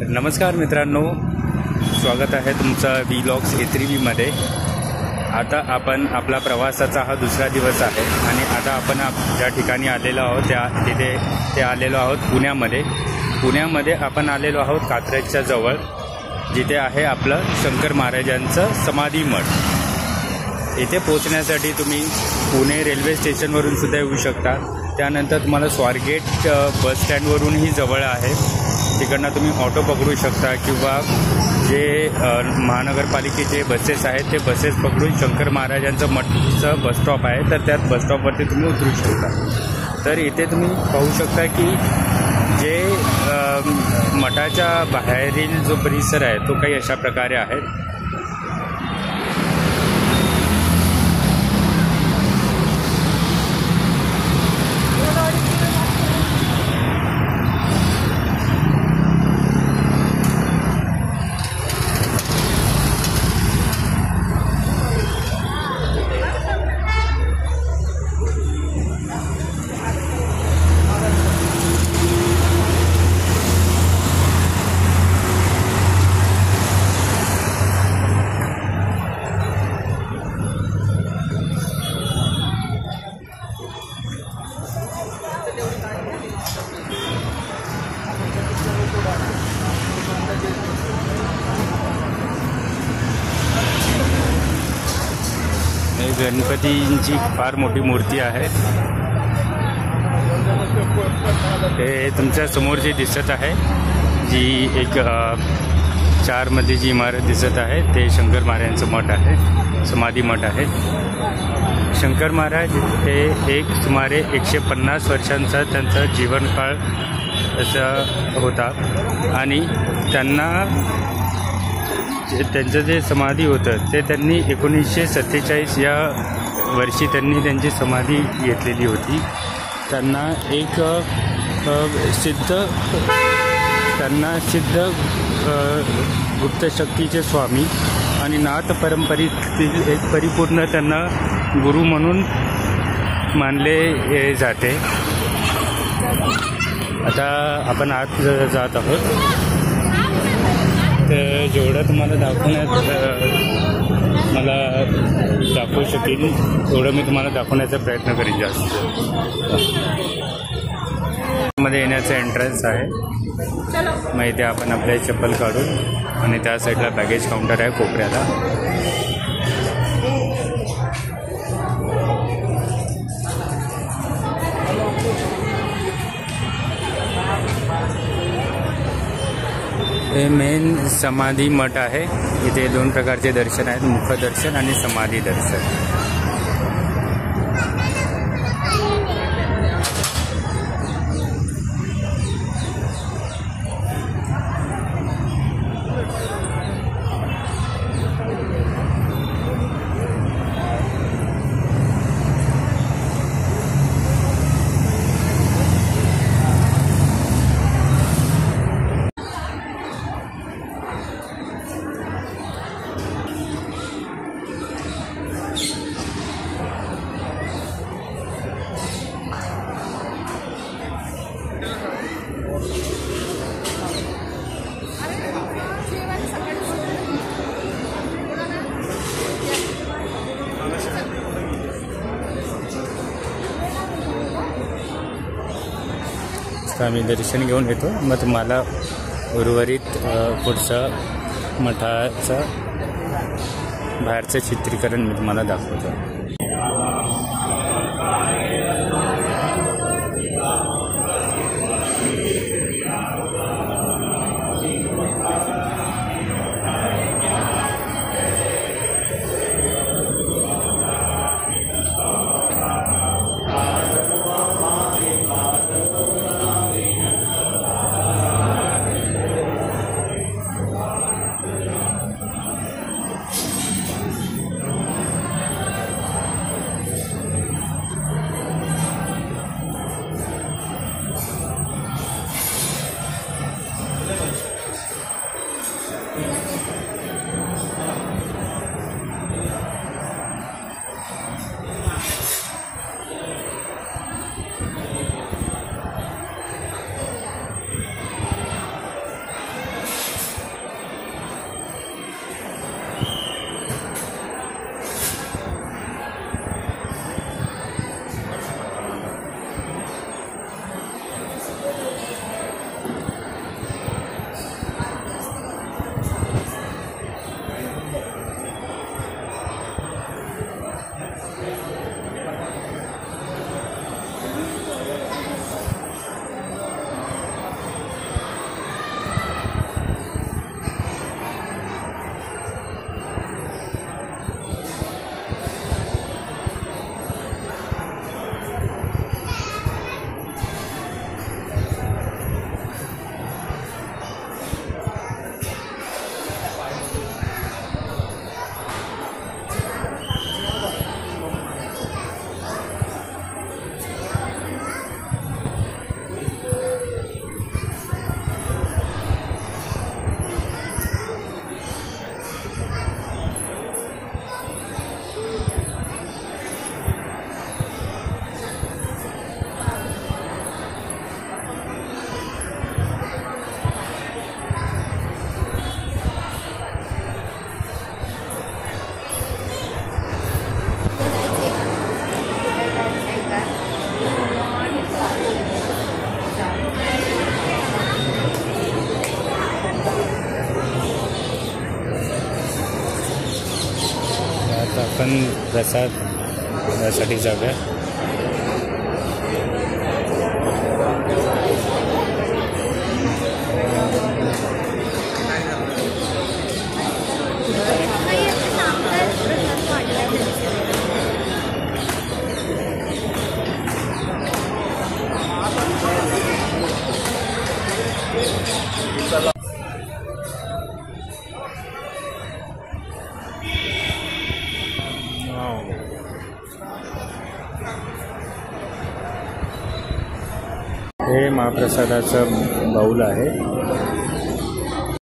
नमस्कार मित्रांनो, स्वागत आहे तुमचं व्लॉग्स A3Vमध्ये। आता आपण आपला प्रवासाचा हा दुसरा दिवस आहे आणि आता आपण ज्या ठिकाणी आलेलो आहोत तिथे आलेलो आहोत पुण्यामध्ये आपण आलेलो आहोत कात्रजच्या जवळ, जिथे आहे आपलं शंकर महाराजांचं समाधी मठ। इथे पोहोचण्यासाठी तुम्ही पुणे रेल्वे स्टेशनवरून सुद्धा येऊ शकता। त्यानंतर तुम्हाला स्वारगेट बस स्टँडवरूनही जवळ आहे, तिकडनं तुम्ही ऑटो पकडू शकता किंवा जे महानगरपालिकेचे बसेस आहेत ते बसेस पकडून शंकर महाराजांचं मठचं बस स्टॉप आहे, तर त्यात बस स्टॉपवरती तुम्ही उतरू शकता। तर इथे तुम्ही पाहू शकता की जे मठाच्या बाहेरील जो परिसर आहे तो काही अशा प्रकारे आहे। गणपतींची फार मोठी मूर्ती आहे, ते तुमच्या समोर जी दिसत आहे, जी एक 4 मजलीची इमारत दिसत आहे, ते शंकर महाराजांचं मठ आहे, समाधी मठ आहे। शंकर महाराज हे सुमारे 150 वर्षांचा त्यांचा जीवनकाळ असा होता आणि त्यांचं जे समाधी होतं ते त्यांनी 1947 या वर्षी त्यांनी त्यांची समाधी घेतलेली होती। त्यांना सिद्ध गुप्त शक्तीचे स्वामी आणि नाथ परंपरेतील एक परिपूर्ण त्यांना गुरु म्हणून मानले जाते। आता आपण आत जात आहोत, तर जेवढं तुम्हाला दाखवू शकेन तेवढं मी तुम्हाला दाखवण्याचा प्रयत्न करीन। जास्त मध्ये येण्याचं एंट्रन्स आहे, मग इथे आपण आपले चप्पल काढून आणि त्या साईडला बॅगेज काउंटर आहे कोपऱ्याला। हे मेन समाधी मठ आहे। इथे 2 प्रकारचे दर्शन आहेत, मुखदर्शन आणि समाधी दर्शन। आम्ही दर्शन घेऊन येतो, मग तुम्हाला उर्वरित पुढचं मठाचं बाहेरचं चित्रीकरण मी तुम्हाला दाखवतो। छान प्रसाद यासाठी जागा. हे महाप्रसादाचं बाऊल आहे.